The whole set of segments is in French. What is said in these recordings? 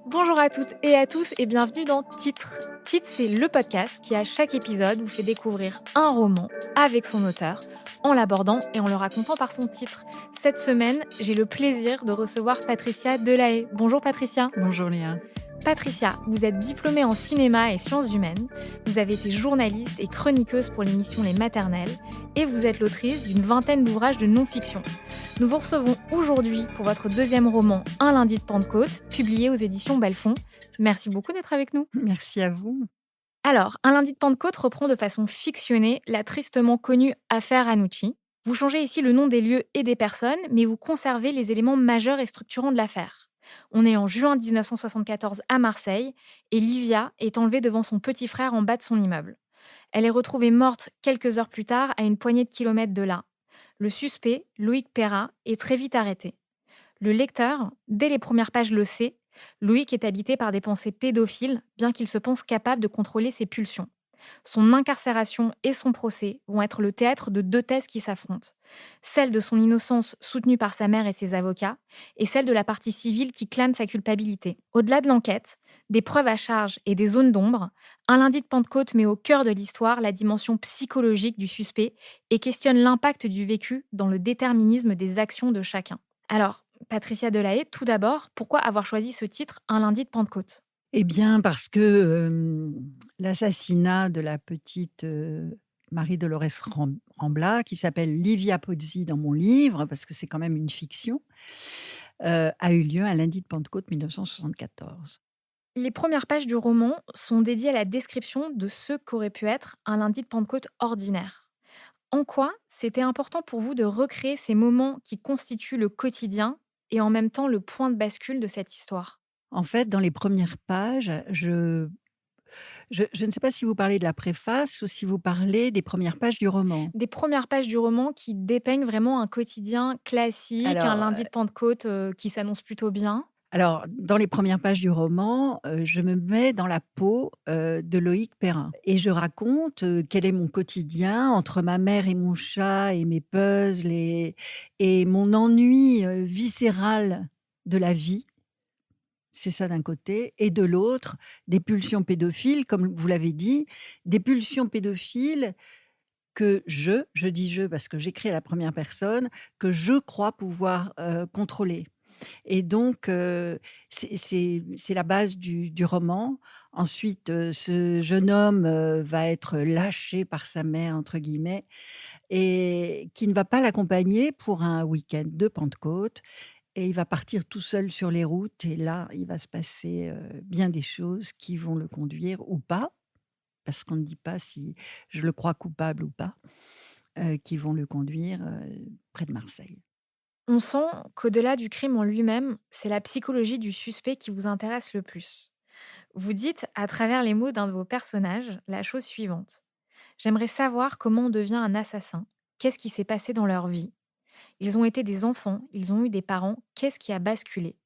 Bonjour à toutes et à tous et bienvenue dans Titre. Titre, c'est le podcast qui, à chaque épisode, vous fait découvrir un roman avec son auteur, en l'abordant et en le racontant par son titre. Cette semaine, j'ai le plaisir de recevoir Patricia Delahaye. Bonjour Patricia. Bonjour Léa. Patricia, vous êtes diplômée en cinéma et sciences humaines, vous avez été journaliste et chroniqueuse pour l'émission Les Maternelles et vous êtes l'autrice d'une vingtaine d'ouvrages de non-fiction. Nous vous recevons aujourd'hui pour votre deuxième roman Un lundi de Pentecôte, publié aux éditions Belfond. Merci beaucoup d'être avec nous. Merci à vous. Alors, Un lundi de Pentecôte reprend de façon fictionnée la tristement connue affaire Ranucci. Vous changez ici le nom des lieux et des personnes, mais vous conservez les éléments majeurs et structurants de l'affaire. On est en juin 1974 à Marseille et Livia est enlevée devant son petit frère en bas de son immeuble. Elle est retrouvée morte quelques heures plus tard à une poignée de kilomètres de là. Le suspect, Loïc Perra, est très vite arrêté. Le lecteur, dès les premières pages, le sait. Loïc est habité par des pensées pédophiles, bien qu'il se pense capable de contrôler ses pulsions. Son incarcération et son procès vont être le théâtre de deux thèses qui s'affrontent. Celle de son innocence soutenue par sa mère et ses avocats, et celle de la partie civile qui clame sa culpabilité. Au-delà de l'enquête, des preuves à charge et des zones d'ombre, Un lundi de Pentecôte met au cœur de l'histoire la dimension psychologique du suspect et questionne l'impact du vécu dans le déterminisme des actions de chacun. Alors, Patricia Delahaye, tout d'abord, pourquoi avoir choisi ce titre Un lundi de Pentecôte ? Eh bien, parce que l'assassinat de la petite Marie-Dolores Rambla, qui s'appelle Livia Pozzi dans mon livre, parce que c'est quand même une fiction, a eu lieu un lundi de Pentecôte 1974. Les premières pages du roman sont dédiées à la description de ce qu'aurait pu être un lundi de Pentecôte ordinaire. En quoi c'était important pour vous de recréer ces moments qui constituent le quotidien et en même temps le point de bascule de cette histoire ? En fait, dans les premières pages, je ne sais pas si vous parlez de la préface ou si vous parlez des premières pages du roman. Des premières pages du roman qui dépeignent vraiment un quotidien classique, un Alors, lundi de Pentecôte qui s'annonce plutôt bien. Alors, dans les premières pages du roman, je me mets dans la peau, de Loïc Perrin et je raconte, quel est mon quotidien entre ma mère et mon chat et mes puzzles et mon ennui, viscéral de la vie. C'est ça d'un côté et de l'autre, des pulsions pédophiles, comme vous l'avez dit, des pulsions pédophiles que je dis «je» parce que j'écris à la première personne, que je crois pouvoir, contrôler. Et donc, c'est la base du roman. Ensuite, ce jeune homme, va être «lâché par sa mère» entre guillemets et qui ne va pas l'accompagner pour un week-end de Pentecôte et il va partir tout seul sur les routes et là, il va se passer, bien des choses qui vont le conduire ou pas, parce qu'on ne dit pas si je le crois coupable ou pas, qui vont le conduire, près de Marseille. On sent qu'au-delà du crime en lui-même, c'est la psychologie du suspect qui vous intéresse le plus. Vous dites, à travers les mots d'un de vos personnages, la chose suivante. J'aimerais savoir comment on devient un assassin. Qu'est-ce qui s'est passé dans leur vie? Ils ont été des enfants, ils ont eu des parents. Qu'est-ce qui a basculé?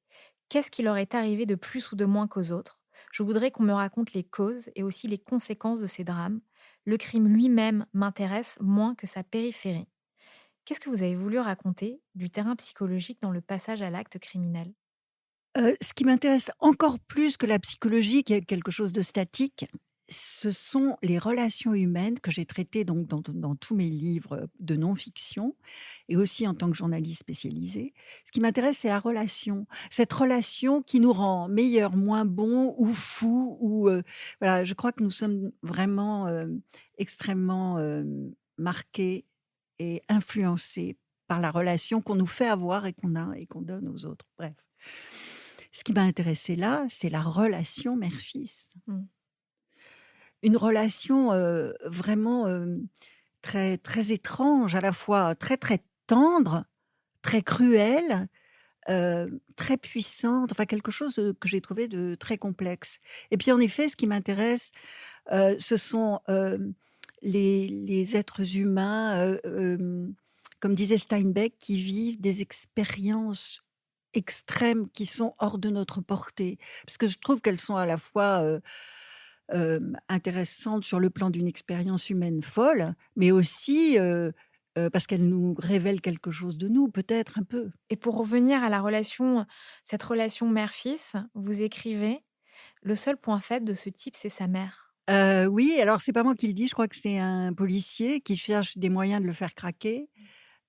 Qu'est-ce qui leur est arrivé de plus ou de moins qu'aux autres? Je voudrais qu'on me raconte les causes et aussi les conséquences de ces drames. Le crime lui-même m'intéresse moins que sa périphérie. Qu'est-ce que vous avez voulu raconter du terrain psychologique dans le passage à l'acte criminel? Ce qui m'intéresse encore plus que la psychologie, qui est quelque chose de statique, ce sont les relations humaines que j'ai traitées donc dans tous mes livres de non-fiction et aussi en tant que journaliste spécialisée. Ce qui m'intéresse, c'est la relation. Cette relation qui nous rend meilleurs, moins bons ou fous ou, voilà, je crois que nous sommes vraiment, extrêmement, marqués et influencés par la relation qu'on nous fait avoir et qu'on a et qu'on donne aux autres. Bref. Ce qui m'a intéressée là, c'est la relation mère-fils. Mmh. Une relation, vraiment, très très étrange, à la fois très, très tendre, très cruelle, très puissante, enfin quelque chose, que j'ai trouvé de très complexe. Et puis en effet, ce qui m'intéresse, ce sont, les êtres humains, comme disait Steinbeck, qui vivent des expériences extrêmes qui sont hors de notre portée. Parce que je trouve qu'elles sont à la fois, intéressantes sur le plan d'une expérience humaine folle, mais aussi, parce qu'elle nous révèle quelque chose de nous, peut-être un peu. Et pour revenir à la relation, cette relation mère-fils, vous écrivez: «Le seul point faible de ce type, c'est sa mère». Oui, alors c'est pas moi qui le dis, je crois que c'est un policier qui cherche des moyens de le faire craquer.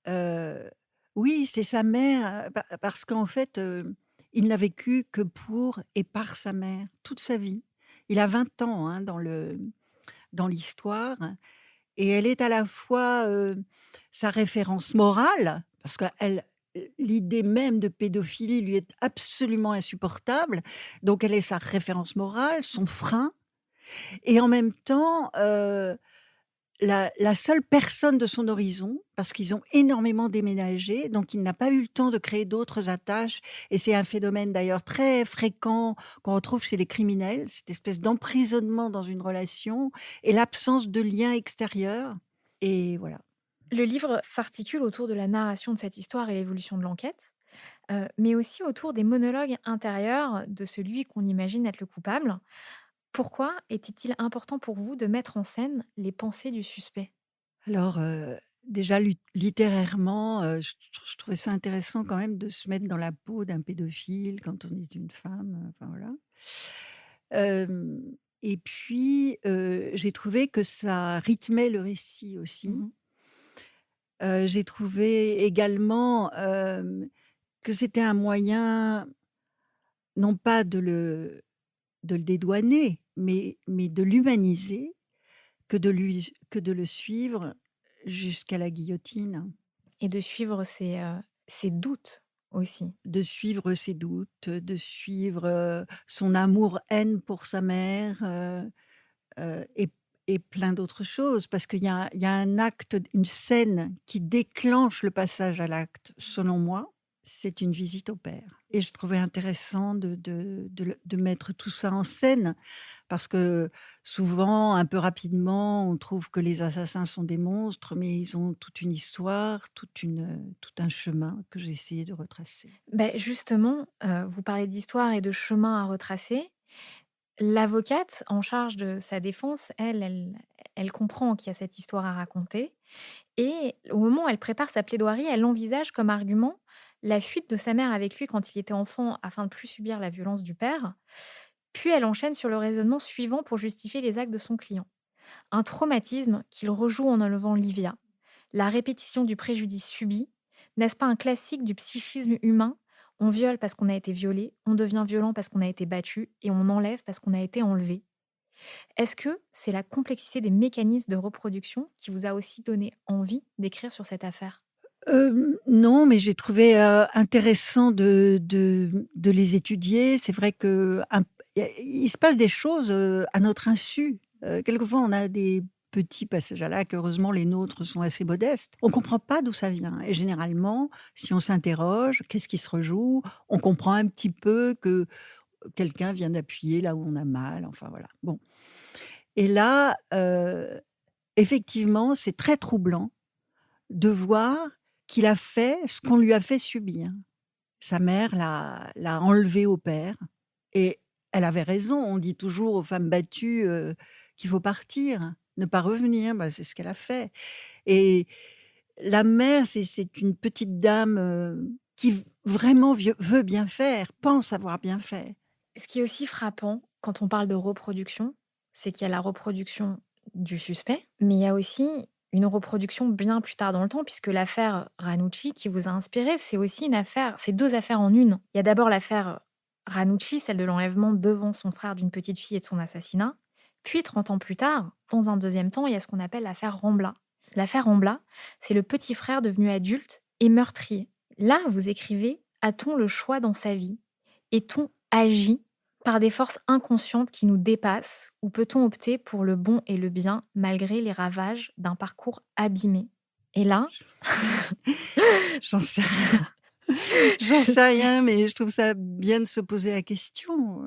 Heu, oui, c'est sa mère, parce qu'en fait, il n'a vécu que pour et par sa mère, toute sa vie. Il a 20 ans, hein, dans l'histoire et elle est à la fois, sa référence morale, parce qu'elle l'idée même de pédophilie lui est absolument insupportable, donc elle est sa référence morale, son frein et en même temps, la seule personne de son horizon, parce qu'ils ont énormément déménagé, donc il n'a pas eu le temps de créer d'autres attaches et c'est un phénomène d'ailleurs très fréquent qu'on retrouve chez les criminels, cette espèce d'emprisonnement dans une relation et l'absence de lien extérieur et voilà. Le livre s'articule autour de la narration de cette histoire et l'évolution de l'enquête, mais aussi autour des monologues intérieurs de celui qu'on imagine être le coupable. Pourquoi était-il important pour vous de mettre en scène les pensées du suspect? Alors, déjà littérairement, je trouvais ça intéressant quand même de se mettre dans la peau d'un pédophile quand on est une femme, enfin voilà. Et puis, j'ai trouvé que ça rythmait le récit aussi. Mmh. J'ai trouvé également, que c'était un moyen non pas de le dédouaner, mais de l'humaniser, que de le suivre jusqu'à la guillotine. Et de suivre ses doutes aussi. De suivre ses doutes, de suivre, son amour-haine pour sa mère, et plein d'autres choses. Parce qu'il y a un acte, une scène qui déclenche le passage à l'acte, selon moi, c'est une visite au père et je trouvais intéressant de mettre tout ça en scène parce que souvent, un peu rapidement, on trouve que les assassins sont des monstres, mais ils ont toute une histoire, tout un chemin que j'ai essayé de retracer. Justement, vous parlez d'histoire et de chemin à retracer. L'avocate en charge de sa défense, elle comprend qu'il y a cette histoire à raconter et au moment où elle prépare sa plaidoirie, elle envisage comme argument la fuite de sa mère avec lui quand il était enfant afin de plus subir la violence du père. Puis elle enchaîne sur le raisonnement suivant pour justifier les actes de son client. Un traumatisme qu'il rejoue en enlevant Livia. La répétition du préjudice subi, n'est-ce pas un classique du psychisme humain? On viole parce qu'on a été violé, on devient violent parce qu'on a été battu et on enlève parce qu'on a été enlevé. Est-ce que c'est la complexité des mécanismes de reproduction qui vous a aussi donné envie d'écrire sur cette affaire? Non, mais j'ai trouvé, intéressant de les étudier. C'est vrai que il se passe des choses, à notre insu. Quelquefois, on a des petits passages à l'acte. Heureusement, les nôtres sont assez modestes. On comprend pas d'où ça vient et généralement, si on s'interroge, qu'est-ce qui se rejoue? On comprend un petit peu que quelqu'un vient d'appuyer là où on a mal, enfin voilà. Bon et là, effectivement, c'est très troublant de voir qu'il a fait ce qu'on lui a fait subir. Sa mère l'a enlevé au père et elle avait raison. On dit toujours aux femmes battues, qu'il faut partir, ne pas revenir. Bah, c'est ce qu'elle a fait et la mère, c'est une petite dame, qui vraiment veut bien faire, pense avoir bien fait. Ce qui est aussi frappant quand on parle de reproduction, c'est qu'il y a la reproduction du suspect, mais il y a aussi une reproduction bien plus tard dans le temps, puisque l'affaire Ranucci qui vous a inspiré, c'est aussi une affaire, c'est 2 affaires en une. Il y a d'abord l'affaire Ranucci, celle de l'enlèvement devant son frère d'une petite fille et de son assassinat. Puis 30 ans plus tard, dans un deuxième temps, il y a ce qu'on appelle l'affaire Rambla. L'affaire Rambla, c'est le petit frère devenu adulte et meurtrier. Là, vous écrivez: a-t-on le choix dans sa vie? Est-on agi par des forces inconscientes qui nous dépassent ou peut-on opter pour le bon et le bien malgré les ravages d'un parcours abîmé? Et là, J'en sais rien, j'en je sais sais. rien, mais je trouve ça bien de se poser la question.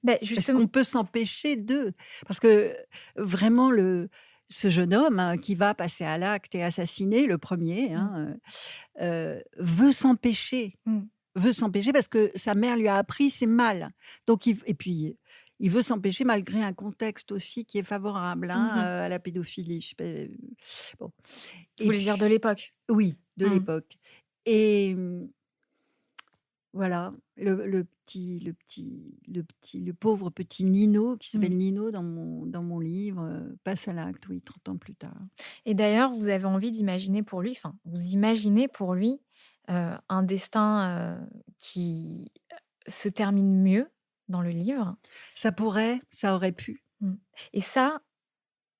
Est-ce Justement, qu'on peut s'empêcher de? Parce que vraiment ce jeune homme, hein, qui va passer à l'acte et assassiner le premier, mmh, hein, veut s'empêcher. mmh, Veut s'empêcher parce que sa mère lui a appris c'est mal. Donc et puis il veut s'empêcher malgré un contexte aussi qui est favorable, hein, Mmh. à la pédophilie. Je sais pas, bon Vous et voulez dire de puis l'époque? oui, de Mmh. l'époque et voilà, le pauvre petit Nino, qui s'appelle Mmh. Nino dans mon livre, passe à l'acte, oui, 30 ans plus tard. Et d'ailleurs, vous avez envie d'imaginer pour lui, enfin, vous imaginez pour lui, un destin, qui, se termine mieux dans le livre. Ça aurait pu. Mmh. Et ça,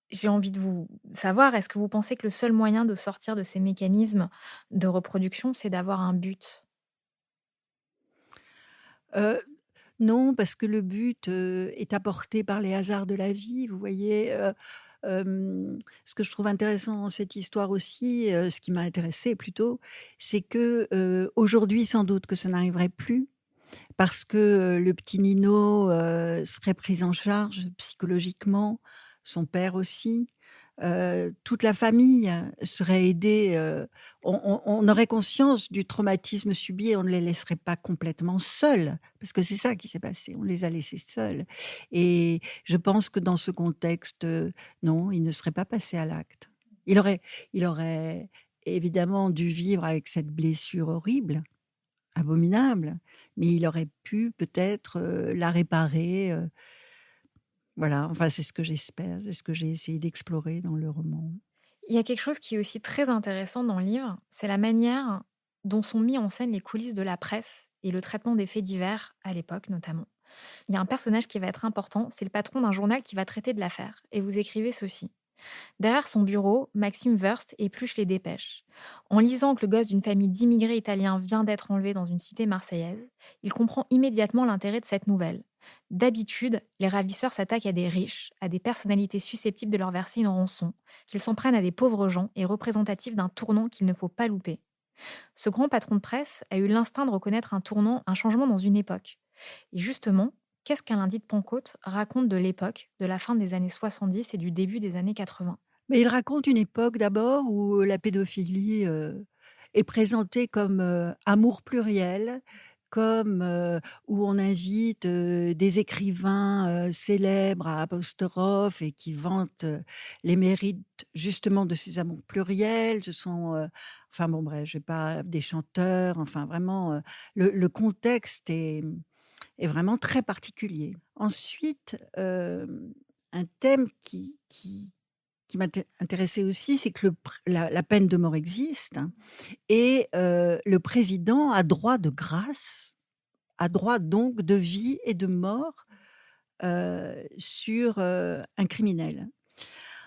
j'ai envie de vous savoir, est-ce que vous pensez que le seul moyen de sortir de ces mécanismes de reproduction, c'est d'avoir un but? Heu, non, parce que le but, est apporté par les hasards de la vie, vous voyez? Ce que je trouve intéressant dans cette histoire aussi, ce qui m'a intéressée plutôt, c'est que, aujourd'hui, sans doute que ça n'arriverait plus parce que, le petit Nino, serait pris en charge psychologiquement, son père aussi, toute la famille serait aidée, on aurait conscience du traumatisme subi et on ne les laisserait pas complètement seuls, parce que c'est ça qui s'est passé, on les a laissés seuls et je pense que dans ce contexte, non, il ne serait pas passé à l'acte. Il aurait évidemment dû vivre avec cette blessure horrible, abominable, mais il aurait pu peut-être, la réparer, voilà, enfin c'est ce que j'espère, c'est ce que j'ai essayé d'explorer dans le roman. Il y a quelque chose qui est aussi très intéressant dans le livre, c'est la manière dont sont mis en scène les coulisses de la presse et le traitement des faits divers à l'époque notamment. Il y a un personnage qui va être important, c'est le patron d'un journal qui va traiter de l'affaire. Et vous écrivez ceci. Derrière son bureau, Maxime Wurst épluche les dépêches. En lisant que le gosse d'une famille d'immigrés italiens vient d'être enlevé dans une cité marseillaise, il comprend immédiatement l'intérêt de cette nouvelle. D'habitude, les ravisseurs s'attaquent à des riches, à des personnalités susceptibles de leur verser une rançon, qu'ils s'en prennent à des pauvres gens et représentatifs d'un tournant qu'il ne faut pas louper. Ce grand patron de presse a eu l'instinct de reconnaître un tournant, un changement dans une époque. Et justement, qu'est-ce qu'un lundi de Pentecôte raconte de l'époque, de la fin des années 70 et du début des années 80? Mais il raconte une époque d'abord où, la pédophilie, est présentée comme, amour pluriel, comme, où on invite, des écrivains, célèbres à apostrophe et qui vantent, les mérites justement de ces amours pluriels. Ce sont, enfin bon bref, je vais pas des chanteurs, enfin vraiment, le contexte est vraiment très particulier. Ensuite, un thème qui m'intéressait aussi, c'est que la peine de mort existe, hein, et le président a droit de grâce, a droit donc de vie et de mort, sur, un criminel.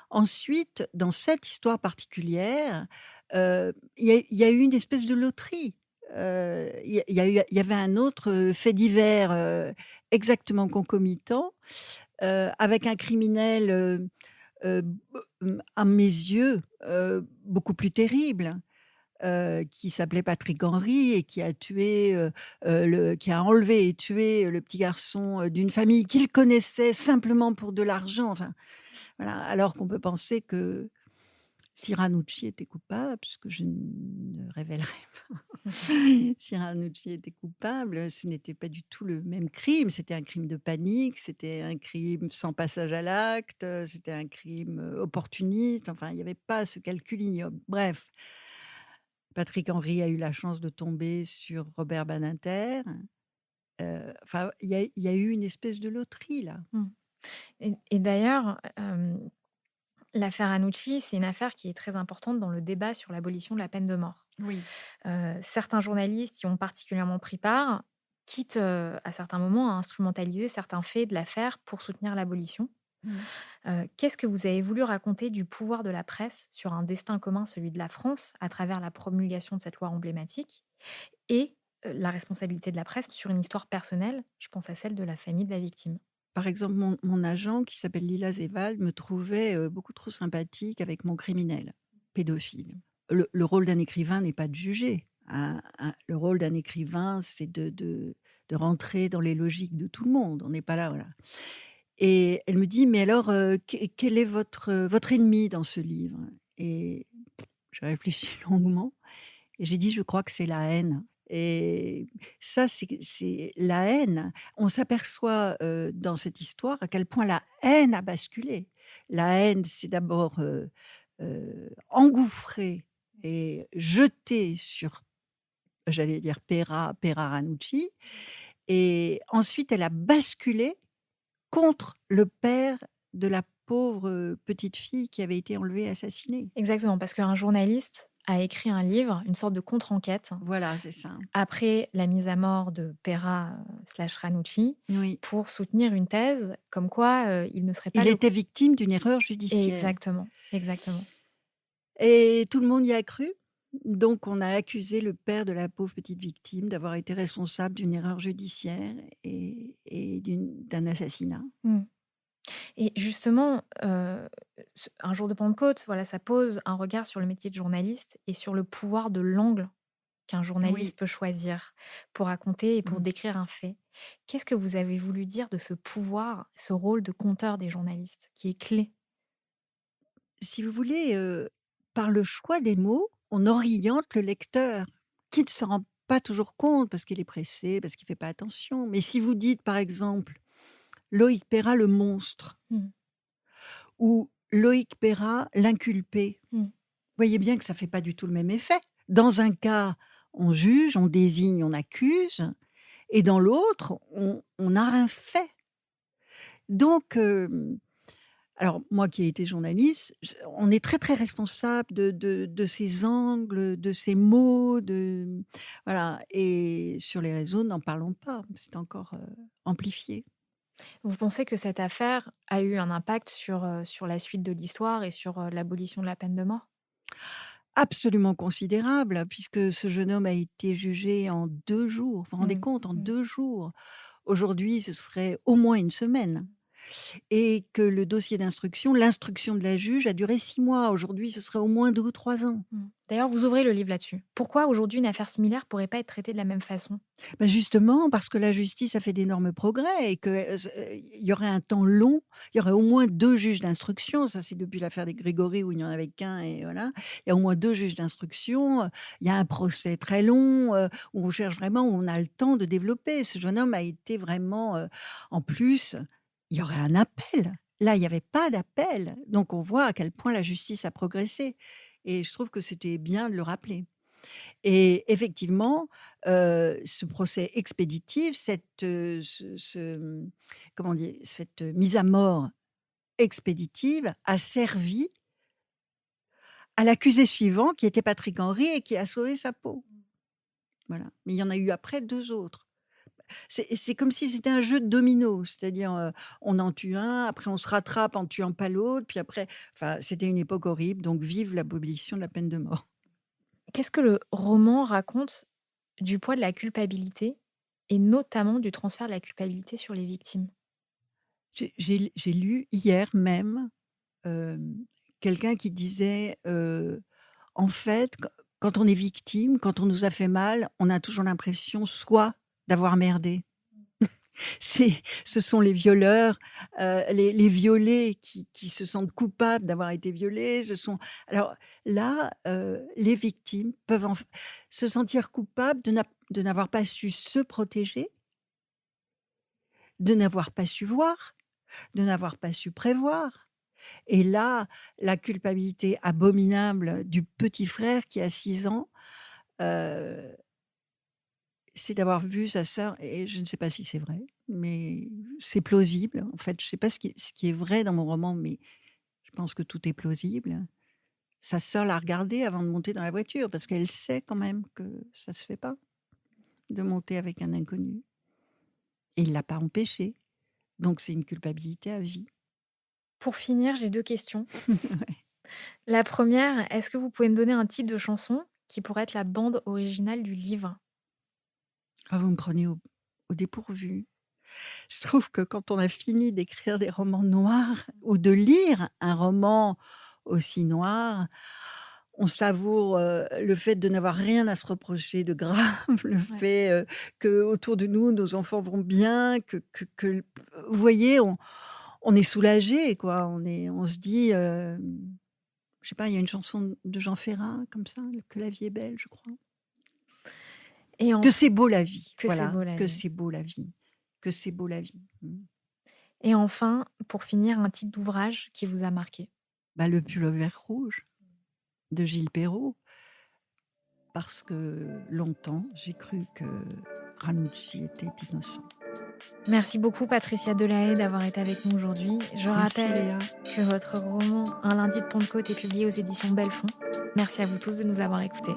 Ensuite, dans cette histoire particulière, il y a eu une espèce de loterie. Il y avait un autre, fait divers, exactement concomitant, avec un criminel, à mes yeux, beaucoup plus terrible, qui s'appelait Patrick Henry et qui a enlevé et tué le petit garçon, d'une famille qu'il connaissait simplement pour de l'argent, enfin, voilà. Alors qu'on peut penser que si Ranucci était coupable, puisque je ne révélerai pas, si Ranucci était coupable, ce n'était pas du tout le même crime. C'était un crime de panique, c'était un crime sans passage à l'acte, c'était un crime, opportuniste, enfin, il n'y avait pas ce calcul ignoble. Bref, Patrick Henry a eu la chance de tomber sur Robert Badinter, enfin, il y a eu une espèce de loterie là. Mm. Et d'ailleurs, l'affaire Annucci, c'est une affaire qui est très importante dans le débat sur l'abolition de la peine de mort. Oui. Certains journalistes y ont particulièrement pris part, quitte à certains moments à instrumentaliser certains faits de l'affaire pour soutenir l'abolition. Mmh. Qu'est-ce que vous avez voulu raconter du pouvoir de la presse sur un destin commun, celui de la France, à travers la promulgation de cette loi emblématique et la responsabilité de la presse sur une histoire personnelle, je pense à celle de la famille de la victime? Par exemple, mon agent qui s'appelle Lila Zewald me trouvait, beaucoup trop sympathique avec mon criminel pédophile. Le rôle d'un écrivain n'est pas de juger. Le rôle d'un écrivain, c'est de rentrer dans les logiques de tout le monde. On n'est pas là, voilà. Et elle me dit: «Mais alors, quel est votre ennemi dans ce livre?» Et j'ai réfléchi longuement et j'ai dit: «Je crois que c'est la haine». Et ça, c'est la haine. On s'aperçoit, dans cette histoire à quel point la haine a basculé. La haine s'est d'abord, engouffrée et jetée sur, j'allais dire Pera Ranucci, et ensuite elle a basculé contre le père de la pauvre, petite fille qui avait été enlevée et assassinée. Exactement, parce qu'un journaliste a écrit un livre, une sorte de contre-enquête, Voilà, c'est ça. après la mise à mort de Pera, slash Ranucci, Oui. pour soutenir une thèse comme quoi, il ne serait pas Il le était victime d'une erreur judiciaire. exactement, exactement. Et tout le monde y a cru. Donc on a accusé le père de la pauvre petite victime d'avoir été responsable d'une erreur judiciaire et d'un assassinat. Mmh. Et justement, un jour de Pentecôte, voilà, ça pose un regard sur le métier de journaliste et sur le pouvoir de l'angle qu'un Oui. journaliste peut choisir pour raconter et pour Mmh. décrire un fait. Qu'est-ce que vous avez voulu dire de ce pouvoir, ce rôle de conteur des journalistes qui est clé? Si vous voulez, par le choix des mots, on oriente le lecteur qui ne s'en rend pas toujours compte parce qu'il est pressé, parce qu'il fait pas attention. Mais si vous dites par exemple Loïc Peyrat le monstre Mmh. ou Loïc Peyrat l'inculpé, Mmh. voyez bien que ça fait pas du tout le même effet. Dans un cas, on juge, on désigne, on accuse, et dans l'autre, on n'a rien fait. Donc, alors moi qui ai été journaliste, on est très, très responsable de ces angles, de ces mots, voilà, et sur les réseaux, n'en parlons pas, c'est encore, amplifié. Vous pensez que cette affaire a eu un impact sur la suite de l'histoire et sur, l'abolition de la peine de mort? Absolument considérable, puisque ce jeune homme a été jugé en 2 jours. Vous vous rendez Mmh. compte? En Mmh. 2 jours. Aujourd'hui, ce serait au moins une semaine, et que le dossier d'instruction, l'instruction de la juge a duré 6 mois. Aujourd'hui, ce serait au moins 2 ou 3 ans. Mmh. D'ailleurs, vous ouvrez le livre là-dessus. Pourquoi aujourd'hui une affaire similaire pourrait pas être traitée de la même façon? Bah, justement, parce que la justice a fait d'énormes progrès et que, il y aurait un temps long, il y aurait au moins 2 juges d'instruction. Ça, c'est depuis l'affaire des Grégory où il n'y en avait qu'un, et voilà. Il y a au moins 2 juges d'instruction, il y a un procès très long, où on cherche vraiment, où on a le temps de développer. Ce jeune homme a été vraiment, en plus, il y aurait un appel. Là, il y avait pas d'appel. Donc on voit à quel point la justice a progressé, et je trouve que c'était bien de le rappeler. Et effectivement, ce procès expéditif, comment dire? Cette mise à mort expéditive a servi à l'accusé suivant qui était Patrick Henry et qui a sauvé sa peau. Voilà. Mais il y en a eu après 2 autres. C'est comme si c'était un jeu de dominos, c'est-à-dire, on en tue un, après on se rattrape en tuant pas l'autre, puis après, enfin, c'était une époque horrible, donc vive l'abolition de la peine de mort. Qu'est-ce que le roman raconte du poids de la culpabilité et notamment du transfert de la culpabilité sur les victimes? J'ai lu hier même, hem, quelqu'un qui disait, en fait, quand on est victime, quand on nous a fait mal, on a toujours l'impression soit d'avoir merdé. Ce sont les violeurs, les violés qui se sentent coupables d'avoir été violés. Alors là, les victimes peuvent se sentir coupables de n'avoir pas su se protéger, de n'avoir pas su voir, de n'avoir pas su prévoir. Et là, la culpabilité abominable du petit frère qui a 6 ans, heu, c'est d'avoir vu sa sœur, et je ne sais pas si c'est vrai, mais c'est plausible. En fait, je ne sais pas ce qui est vrai dans mon roman, mais je pense que tout est plausible. Sa sœur l'a regardé avant de monter dans la voiture parce qu'elle sait quand même que ça se fait pas de monter avec un inconnu, et il l'a pas empêché. Donc c'est une culpabilité à vie. Pour finir, j'ai 2 questions. Ouais. La première, est-ce que vous pouvez me donner un titre de chanson qui pourrait être la bande originale du livre? Ah, vous me prenez au dépourvu. Je trouve que quand on a fini d'écrire des romans noirs ou de lire un roman aussi noir, on savoure, le fait de n'avoir rien à se reprocher de grave, le Ouais. fait, qu'autour de nous, nos enfants vont bien, que vous voyez, on est soulagé, quoi. On se dit, je sais pas, il y a une chanson de Jean Ferrat comme ça, «Que la vie est belle», je crois. Et Que c'est beau la vie, que c'est voilà, beau la que vie. c'est beau la vie, que c'est beau la vie. Et enfin, pour finir, un titre d'ouvrage qui vous a marqué? Bah, Le Pullover rouge de Gilles Perrault, parce que longtemps, j'ai cru que Ranucci était innocent. Merci beaucoup Patricia Delahaye d'avoir été avec nous aujourd'hui. Je Merci rappelle Léa. que votre roman Un lundi de Pentecôte est publié aux éditions Belfond. Merci à vous tous de nous avoir écoutés.